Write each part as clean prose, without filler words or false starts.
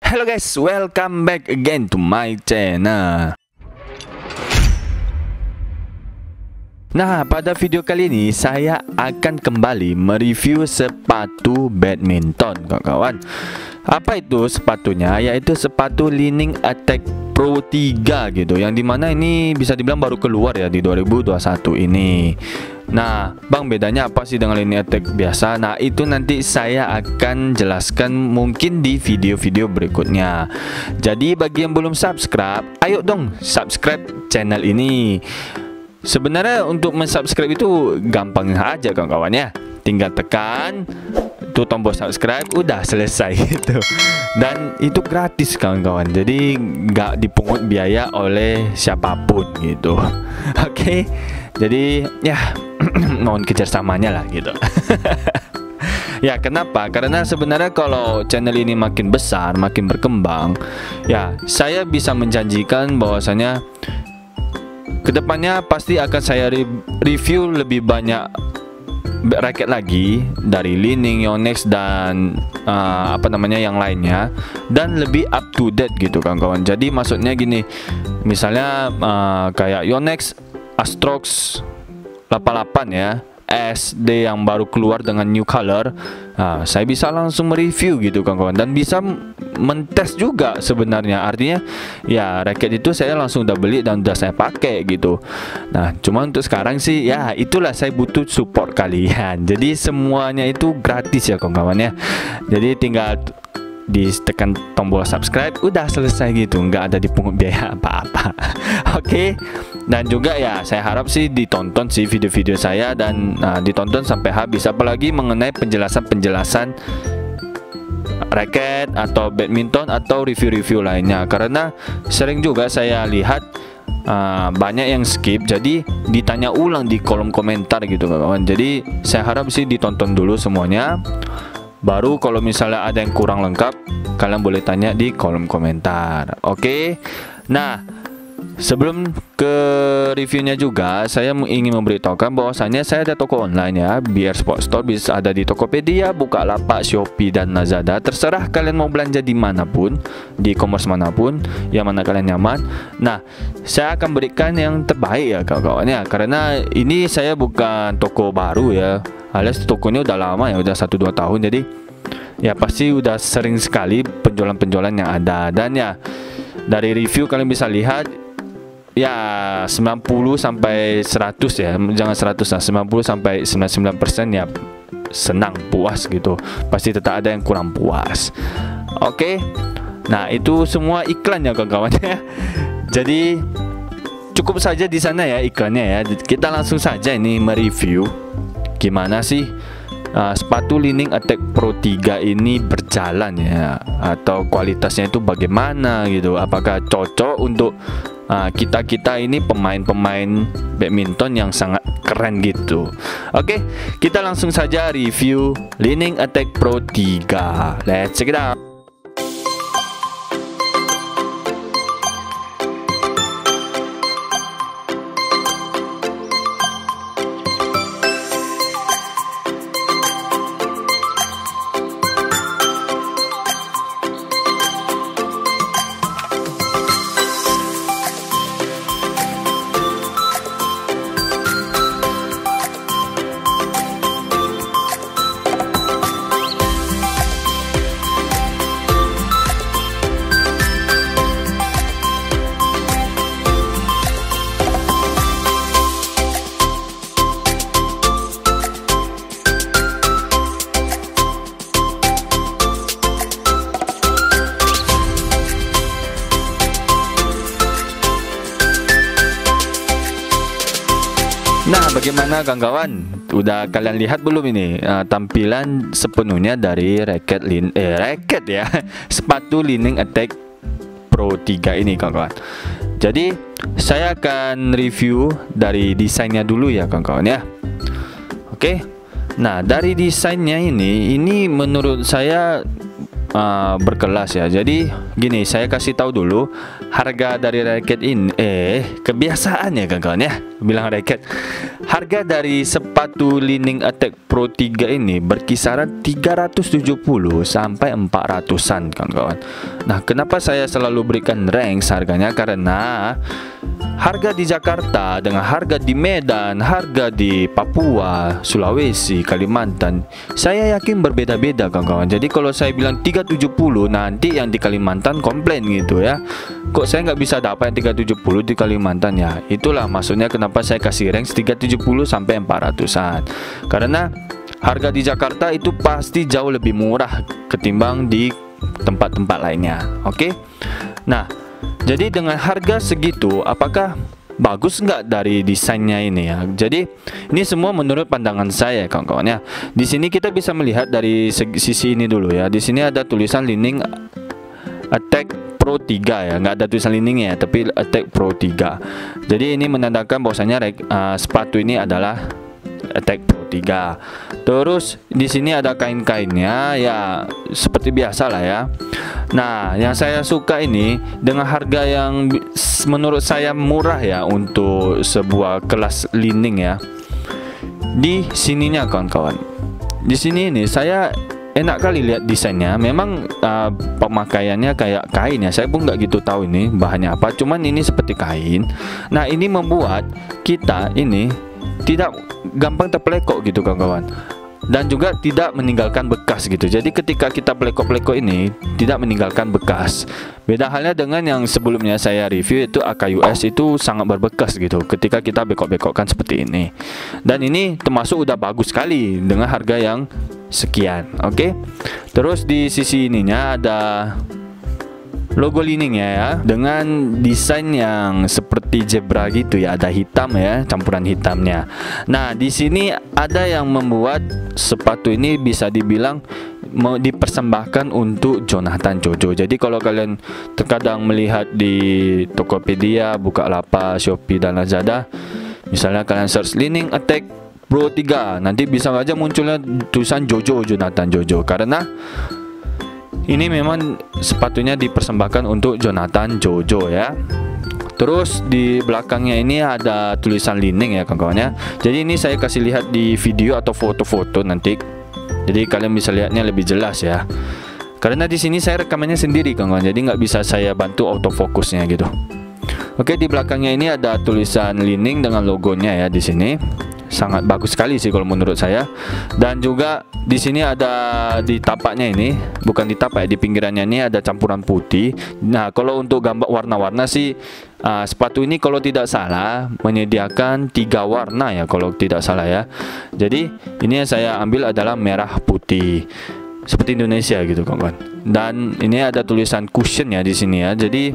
Hello guys, welcome back again to my channel. Nah, pada video kali ini saya akan kembali mereview sepatu badminton, kawan-kawan. Apa itu sepatunya? Yaitu sepatu Li-Ning Attack Pro 3 gitu. Yang dimana ini bisa dibilang baru keluar ya di 2021 ini. Nah, Bang, bedanya apa sih dengan Li-Ning Attack biasa? Nah, itu nanti saya akan jelaskan mungkin di video-video berikutnya. Jadi bagi yang belum subscribe, ayo dong subscribe channel ini. Sebenarnya untuk mensubscribe itu gampang aja kawan-kawan ya. Tinggal tekan tuh tombol subscribe, udah selesai gitu. Dan itu gratis kawan-kawan. Jadi nggak dipungut biaya oleh siapapun gitu. Oke. Jadi ya mohon kerjasamanya lah gitu. Ya, kenapa? Karena sebenarnya kalau channel ini makin besar, makin berkembang, ya saya bisa menjanjikan bahwasanya kedepannya pasti akan saya review lebih banyak raket lagi dari Li-Ning, Yonex dan yang lainnya, dan lebih up to date gitu kawan-kawan. Jadi maksudnya gini, misalnya kayak Yonex Astrox 88 ya, SD yang baru keluar dengan new color, saya bisa langsung mereview gitu kawan-kawan, dan bisa mentes juga sebenarnya. Artinya ya raket itu saya langsung udah beli dan udah saya pakai gitu. Nah, cuma untuk sekarang sih ya itulah saya butuh support kalian. Jadi semuanya itu gratis ya kawan-kawan ya. Jadi tinggal ditekan tombol subscribe, udah selesai gitu, nggak ada dipungut biaya apa-apa. Oke. Dan juga ya saya harap sih ditonton sih video-video saya, dan ditonton sampai habis, apalagi mengenai penjelasan-penjelasan raket atau badminton atau review-review lainnya. Karena sering juga saya lihat banyak yang skip, jadi ditanya ulang di kolom komentar gitu kawan. Jadi saya harap sih ditonton dulu semuanya, baru kalau misalnya ada yang kurang lengkap kalian boleh tanya di kolom komentar. Oke. Nah, sebelum ke reviewnya juga, saya ingin memberitahukan bahwasannya saya ada toko online ya, BR Sport Store. Bisa ada di Tokopedia, Bukalapak, Shopee, dan Lazada. Terserah kalian mau belanja di manapun, di e-commerce manapun, yang mana kalian nyaman. Nah, saya akan berikan yang terbaik ya kawan-kawan ya, karena ini saya bukan toko baru ya, alias tokonya udah lama ya, udah 1-2 tahun. Jadi ya pasti udah sering sekali penjualan-penjualan yang ada. Dan ya dari review kalian bisa lihat ya 90 sampai 100 ya, jangan 100 lah, 90 sampai 99% ya senang, puas gitu. Pasti tetap ada yang kurang puas. Oke. Nah, itu semua iklan ya kawan-kawan ya. Jadi cukup saja di sana ya iklannya ya. Kita langsung saja ini mereview gimana sih sepatu Li-Ning Attack Pro 3 ini berjalan ya, atau kualitasnya itu bagaimana gitu. Apakah cocok untuk kita ini pemain-pemain badminton yang sangat keren gitu. Oke, kita langsung saja review Li-Ning Attack Pro 3. Let's check it out. Nah, bagaimana kawan-kawan? Udah kalian lihat belum ini tampilan sepenuhnya dari raket ya, sepatu Li-Ning Attack Pro 3 ini kawan-kawan. Jadi saya akan review dari desainnya dulu ya kawan-kawan ya. Oke. Nah, dari desainnya ini menurut saya berkelas ya. Jadi gini, saya kasih tahu dulu harga dari raket ini. Kebiasaan ya kawan-kawan ya, bilang raket. Harga dari sepatu Li-Ning Attack Pro 3 ini berkisaran 370 sampai 400-an kawan-kawan. Nah, kenapa saya selalu berikan range harganya? Karena harga di Jakarta dengan harga di Medan, harga di Papua, Sulawesi, Kalimantan, saya yakin berbeda-beda kawan-kawan. Jadi kalau saya bilang 370, nanti yang di Kalimantan komplain gitu ya. Kok saya nggak bisa dapat yang 370 di Kalimantan ya? Itulah maksudnya kenapa saya kasih range 370 sampai 400-an. Karena harga di Jakarta itu pasti jauh lebih murah ketimbang di tempat-tempat lainnya. Oke? Nah, jadi dengan harga segitu, apakah bagus nggak dari desainnya ini ya? Jadi ini semua menurut pandangan saya kawan-kawan ya. Di sini kita bisa melihat dari sisi ini dulu ya. Di sini ada tulisan Li-Ning Attack Pro 3 ya, nggak ada tulisan Li-Ning ya, tapi Attack Pro 3. Jadi ini menandakan bahwasanya sepatu ini adalah Attack Pro 3. Terus di sini ada kain-kainnya ya, seperti biasa lah ya. Nah, yang saya suka ini dengan harga yang menurut saya murah ya untuk sebuah kelas Li-Ning ya. Di sininya kawan-kawan. Di sini ini saya enak kali lihat desainnya. Memang pemakaiannya kayak kain ya. Saya pun nggak gitu tahu ini bahannya apa. Cuman ini seperti kain. Nah, ini membuat kita ini tidak gampang terpelekok gitu kawan-kawan. Dan juga tidak meninggalkan bekas gitu. Jadi ketika kita pelekok-pelekok ini tidak meninggalkan bekas. Beda halnya dengan yang sebelumnya saya review itu AKUS, itu sangat berbekas gitu ketika kita bekok-bekokkan seperti ini. Dan ini termasuk udah bagus sekali dengan harga yang sekian. Oke. Terus di sisi ininya ada logo Li-Ning ya, dengan desain yang seperti zebra gitu ya, ada hitam ya, campuran hitamnya. Nah, di sini ada yang membuat sepatu ini bisa dibilang mau dipersembahkan untuk Jonathan Jojo. Jadi kalau kalian terkadang melihat di Tokopedia, Bukalapak, Shopee dan Lazada, misalnya kalian search Li-Ning Attack Pro 3, nanti bisa aja munculnya tulisan Jojo, Jonathan Jojo, karena ini memang sepatunya dipersembahkan untuk Jonathan Jojo ya. Terus di belakangnya ini ada tulisan Li-Ning ya kawan-kawan ya. Jadi ini saya kasih lihat di video atau foto-foto nanti. Jadi kalian bisa lihatnya lebih jelas ya. Karena di sini saya rekamannya sendiri kawan-kawan. Jadi nggak bisa saya bantu autofokusnya gitu. Oke, di belakangnya ini ada tulisan Li-Ning dengan logonya ya di sini. Sangat bagus sekali sih kalau menurut saya. Dan juga di sini ada di tapaknya ini, bukan di tapak ya, di pinggirannya ini ada campuran putih. Nah, kalau untuk gambar warna-warna sih sepatu ini kalau tidak salah menyediakan 3 warna ya kalau tidak salah ya. Jadi ini yang saya ambil adalah merah putih seperti Indonesia gitu kawan. Dan ini ada tulisan cushion ya di sini ya. Jadi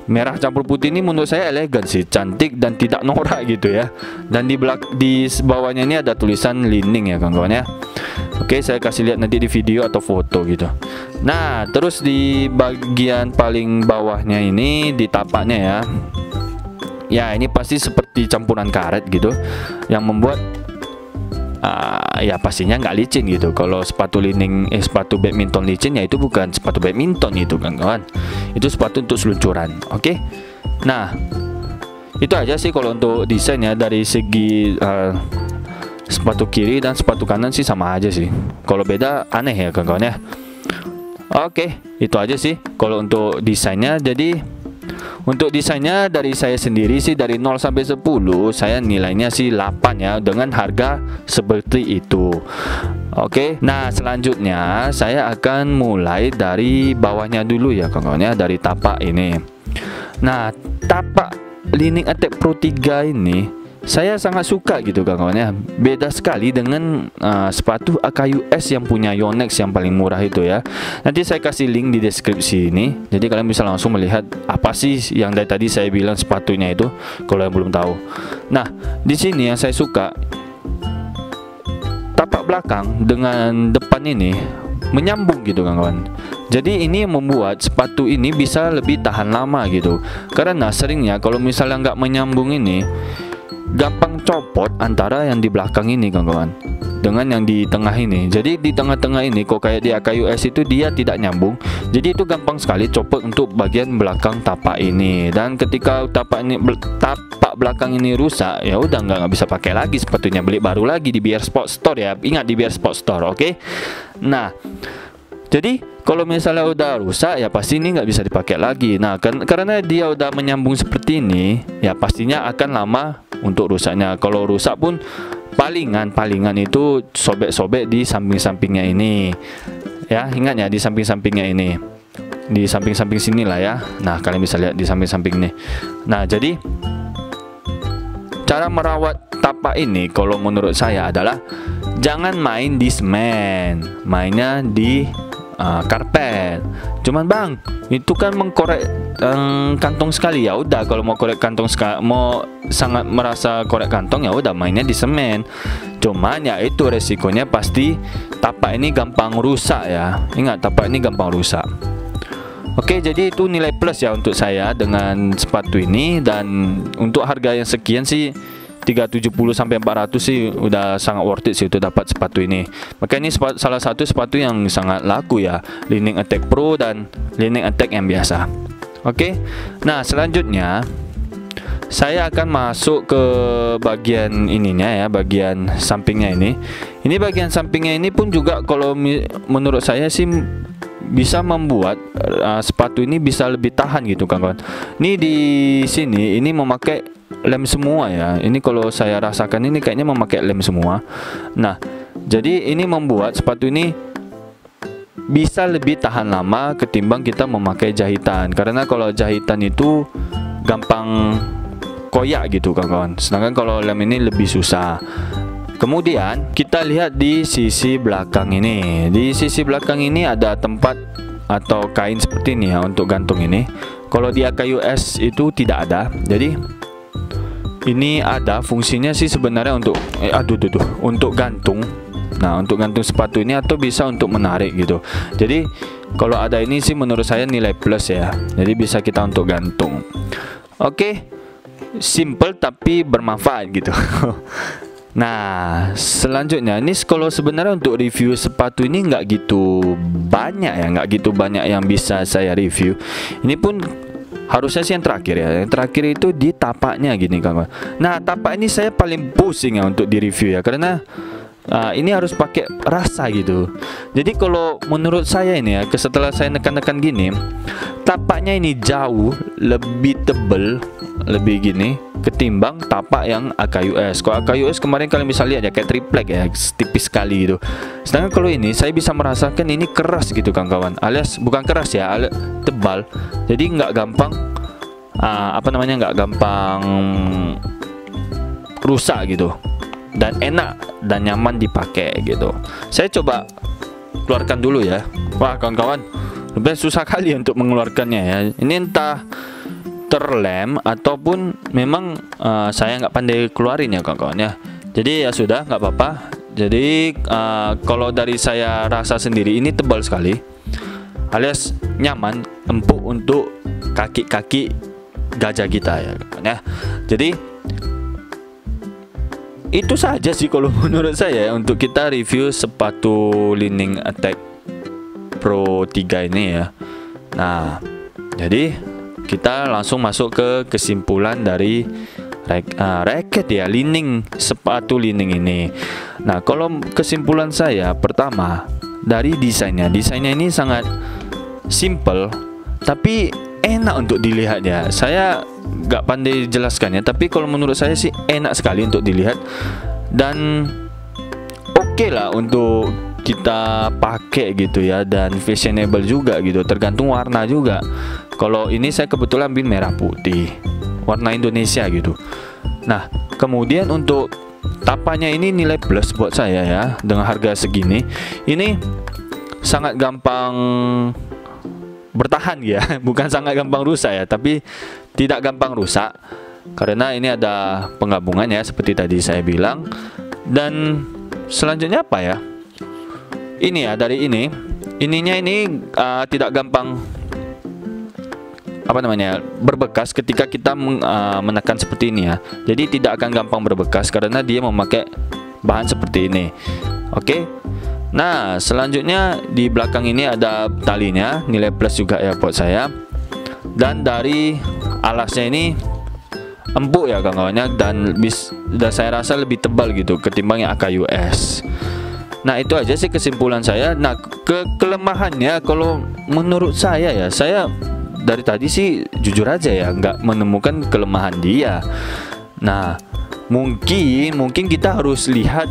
merah campur putih ini menurut saya elegan sih, cantik dan tidak norak gitu ya. Dan di bawahnya ini ada tulisan Li-Ning ya kawan-kawan ya. Oke, saya kasih lihat nanti di video atau foto gitu. Nah, terus di bagian paling bawahnya ini di tapaknya ya. Ya, ini pasti seperti campuran karet gitu yang membuat ya pastinya nggak licin gitu. Kalau sepatu Li-Ning sepatu badminton licin ya itu bukan sepatu badminton itu kan kawan. Itu sepatu untuk seluncuran. Oke. Nah, itu aja sih kalau untuk desain ya. Dari segi sepatu kiri dan sepatu kanan sih sama aja sih. Kalau beda aneh ya kawan-kawan ya. Oke, itu aja sih kalau untuk desainnya. Jadi untuk desainnya dari saya sendiri sih dari 0 sampai 10 saya nilainya sih 8 ya, dengan harga seperti itu. Oke, nah selanjutnya saya akan mulai dari bawahnya dulu ya kawan-kawan ya, dari tapak ini. Nah, tapak Li-Ning Attack Pro 3 ini saya sangat suka gitu kawan-kawan ya. Beda sekali dengan sepatu AKUS yang punya Yonex yang paling murah itu ya. Nanti saya kasih link di deskripsi ini. Jadi kalian bisa langsung melihat apa sih yang dari tadi saya bilang sepatunya itu kalau yang belum tahu. Nah, di sini yang saya suka tapak belakang dengan depan ini menyambung gitu kawan-kawan. Jadi ini membuat sepatu ini bisa lebih tahan lama gitu. Karena seringnya kalau misalnya nggak menyambung ini gampang copot antara yang di belakang ini kawan-kawan dengan yang di tengah ini. Jadi di tengah-tengah ini kok kayak di AKUS itu dia tidak nyambung. Jadi itu gampang sekali copot untuk bagian belakang tapak ini. Dan ketika tapak belakang ini rusak, ya udah nggak bisa pakai lagi sepatunya, beli baru lagi di BR Sport Store ya. Ingat di BR Sport Store, oke? Nah, jadi kalau misalnya udah rusak ya pasti ini nggak bisa dipakai lagi. Nah, karena dia udah menyambung seperti ini, ya pastinya akan lama untuk rusaknya. Kalau rusak pun palingan itu sobek-sobek di samping-sampingnya ini. Ya, ingat ya di samping-sampingnya ini. Di samping-samping sini lah ya. Nah, kalian bisa lihat di samping-samping ini. Nah, jadi cara merawat tapak ini kalau menurut saya adalah jangan main di semen, mainnya di karpet. Cuman bang, itu kan mengkorek kantong sekali. Ya udah, kalau mau korek kantong mau sangat merasa korek kantong, ya udah mainnya di semen. Cuman ya itu resikonya pasti tapak ini gampang rusak ya. Ingat, tapak ini gampang rusak. Oke, jadi itu nilai plus ya untuk saya dengan sepatu ini. Dan untuk harga yang sekian sih 370 sampai 400 sih udah sangat worth it sih untuk dapat sepatu ini. Maka ini salah satu sepatu yang sangat laku ya, Li-Ning Attack Pro dan Li-Ning Attack yang biasa. Oke. Nah, selanjutnya saya akan masuk ke bagian ininya ya, bagian sampingnya ini. Ini bagian sampingnya ini pun juga kalau menurut saya sih bisa membuat sepatu ini bisa lebih tahan gitu kawan-kawan. Ini di sini ini memakai lem semua ya. Ini kalau saya rasakan ini kayaknya memakai lem semua. Nah, jadi ini membuat sepatu ini bisa lebih tahan lama ketimbang kita memakai jahitan. Karena kalau jahitan itu gampang koyak gitu kawan-kawan. Sedangkan kalau lem ini lebih susah. Kemudian kita lihat di sisi belakang ini. Di sisi belakang ini ada tempat atau kain seperti ini ya untuk gantung ini. Kalau di AKUS itu tidak ada. Jadi ini ada fungsinya sih sebenarnya untuk untuk gantung. Nah, untuk gantung sepatu ini atau bisa untuk menarik gitu. Jadi kalau ada ini sih menurut saya nilai plus ya. Jadi bisa kita untuk gantung. Oke. Simple tapi bermanfaat gitu. Nah, selanjutnya ini kalau sebenarnya untuk review sepatu ini nggak gitu banyak ya, nggak gitu banyak yang bisa saya review. Ini pun harusnya sih yang terakhir ya. Yang terakhir itu di tapaknya gini kawan. Nah, tapak ini saya paling pusing ya untuk di review ya, karena ini harus pakai rasa gitu. Jadi kalau menurut saya ini ya, setelah saya nekan-nekan gini, tapaknya ini jauh lebih tebal, lebih gini ketimbang tapak yang AKUS. Kalau AKUS kemarin kalian bisa lihat ya kayak triplek ya, tipis sekali gitu. Sedangkan kalau ini saya bisa merasakan ini keras gitu kawan-kawan. Alias bukan keras ya, alias tebal. Jadi nggak gampang nggak gampang rusak gitu. Dan enak dan nyaman dipakai gitu. Saya coba keluarkan dulu ya. Wah kawan-kawan, lebih susah kali untuk mengeluarkannya ya. Ini entah terlem ataupun memang saya nggak pandai keluarin ya kawan-kawan ya. Jadi ya sudah, nggak apa-apa. Jadi kalau dari saya rasa sendiri ini tebal sekali, alias nyaman, empuk untuk kaki-kaki gajah kita ya kawan ya. Jadi itu saja sih kalau menurut saya untuk kita review sepatu Li-Ning Attack Pro 3 ini ya. Nah, jadi kita langsung masuk ke kesimpulan dari racket ya, Li-Ning, sepatu Li-Ning ini. Nah, kalau kesimpulan saya pertama dari desainnya. Desainnya ini sangat simple tapi enak untuk dilihat ya. Saya nggak pandai jelaskannya, tapi kalau menurut saya sih enak sekali untuk dilihat dan oke lah untuk kita pakai gitu ya, dan fashionable juga gitu, tergantung warna juga. Kalau ini saya kebetulan ambil merah putih, warna Indonesia gitu. Nah, kemudian untuk tapanya ini nilai plus buat saya ya, dengan harga segini ini sangat gampang bertahan ya. Bukan sangat gampang rusak ya, tapi tidak gampang rusak karena ini ada penggabungan ya seperti tadi saya bilang. Dan selanjutnya apa ya, ini ya, dari ininya ini tidak gampang apa namanya, berbekas ketika kita menekan seperti ini ya. Jadi tidak akan gampang berbekas karena dia memakai bahan seperti ini. Oke. Nah, selanjutnya di belakang ini ada talinya, nilai plus juga ya buat saya. Dan dari alasnya ini empuk ya kawan-kawannya, dan saya rasa lebih tebal gitu ketimbang yang AKUS. Nah, itu aja sih kesimpulan saya. Nah, kelemahannya kalau menurut saya ya, saya dari tadi sih jujur aja ya nggak menemukan kelemahan dia. Nah, mungkin kita harus lihat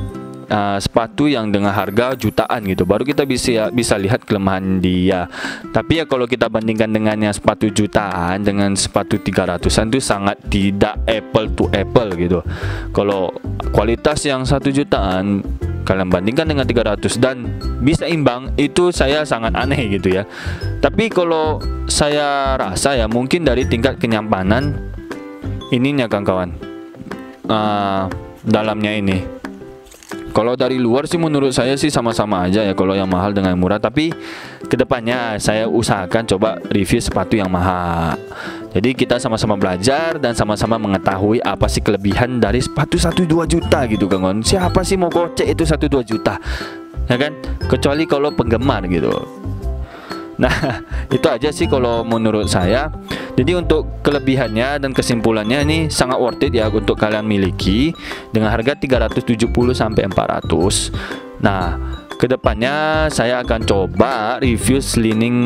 sepatu yang dengan harga jutaan gitu, baru kita bisa lihat kelemahan dia. Tapi ya kalau kita bandingkan dengan yang sepatu jutaan dengan sepatu 300-an itu sangat tidak apple to apple gitu. Kalau kualitas yang 1 jutaan kalian bandingkan dengan 300 dan bisa imbang, itu saya sangat aneh gitu ya. Tapi kalau saya rasa ya mungkin dari tingkat kenyamanan ininya kawan-kawan, dalamnya ini. Kalau dari luar sih menurut saya sih sama-sama aja ya, kalau yang mahal dengan murah. Tapi kedepannya saya usahakan coba review sepatu yang mahal. Jadi kita sama-sama belajar dan sama-sama mengetahui apa sih kelebihan dari sepatu 1-2 juta gitu kawan. Siapa sih mau gocek itu 1-2 juta, ya kan? Kecuali kalau penggemar gitu. Nah, itu aja sih kalau menurut saya. Jadi untuk kelebihannya dan kesimpulannya ini sangat worth it ya untuk kalian miliki dengan harga 370 sampai 400. Nah, kedepannya saya akan coba review Li-Ning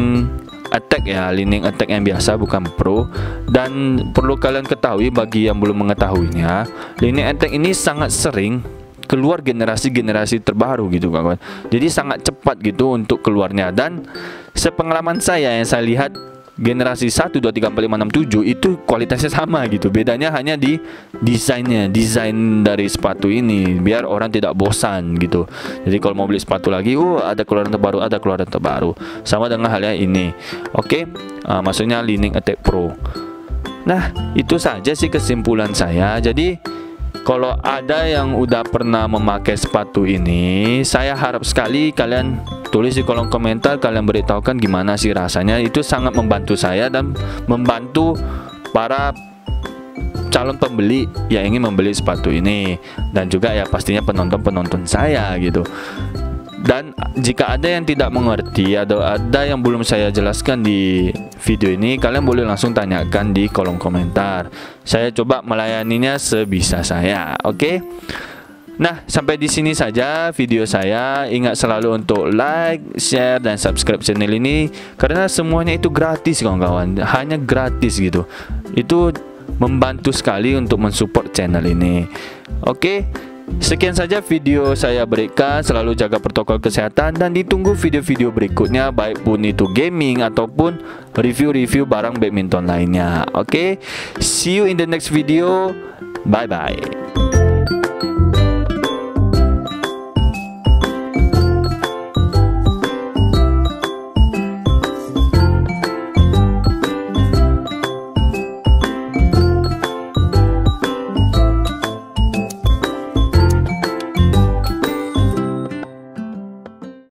Attack ya, Li-Ning Attack yang biasa bukan Pro. Dan perlu kalian ketahui bagi yang belum mengetahuinya, Li-Ning Attack ini sangat sering keluar generasi-generasi terbaru gitu kawan. Jadi sangat cepat gitu untuk keluarnya. Dan sepengalaman saya yang saya lihat, generasi 1, 2, 3, 4, 5, 6, 7 itu kualitasnya sama gitu. Bedanya hanya di desainnya, desain dari sepatu ini biar orang tidak bosan gitu. Jadi kalau mau beli sepatu lagi, ada keluaran terbaru, ada keluaran terbaru. Sama dengan halnya ini. Oke, maksudnya Li-Ning Attack Pro. Nah, itu saja sih kesimpulan saya. Jadi kalau ada yang udah pernah memakai sepatu ini, saya harap sekali kalian tulis di kolom komentar, kalian beritahukan gimana sih rasanya. Itu sangat membantu saya dan membantu para calon pembeli yang ingin membeli sepatu ini, dan juga ya pastinya penonton-penonton saya gitu. Dan jika ada yang tidak mengerti atau ada yang belum saya jelaskan di video ini, kalian boleh langsung tanyakan di kolom komentar. Saya coba melayaninya sebisa saya. Oke? Nah, sampai di sini saja video saya. Ingat selalu untuk like, share, dan subscribe channel ini karena semuanya itu gratis kawan-kawan. Hanya gratis gitu. Itu membantu sekali untuk mensupport channel ini. Oke? Sekian saja video saya berikan. Selalu jaga protokol kesehatan dan ditunggu video-video berikutnya, baik pun itu gaming ataupun review-review barang badminton lainnya. Oke, see you in the next video. Bye bye.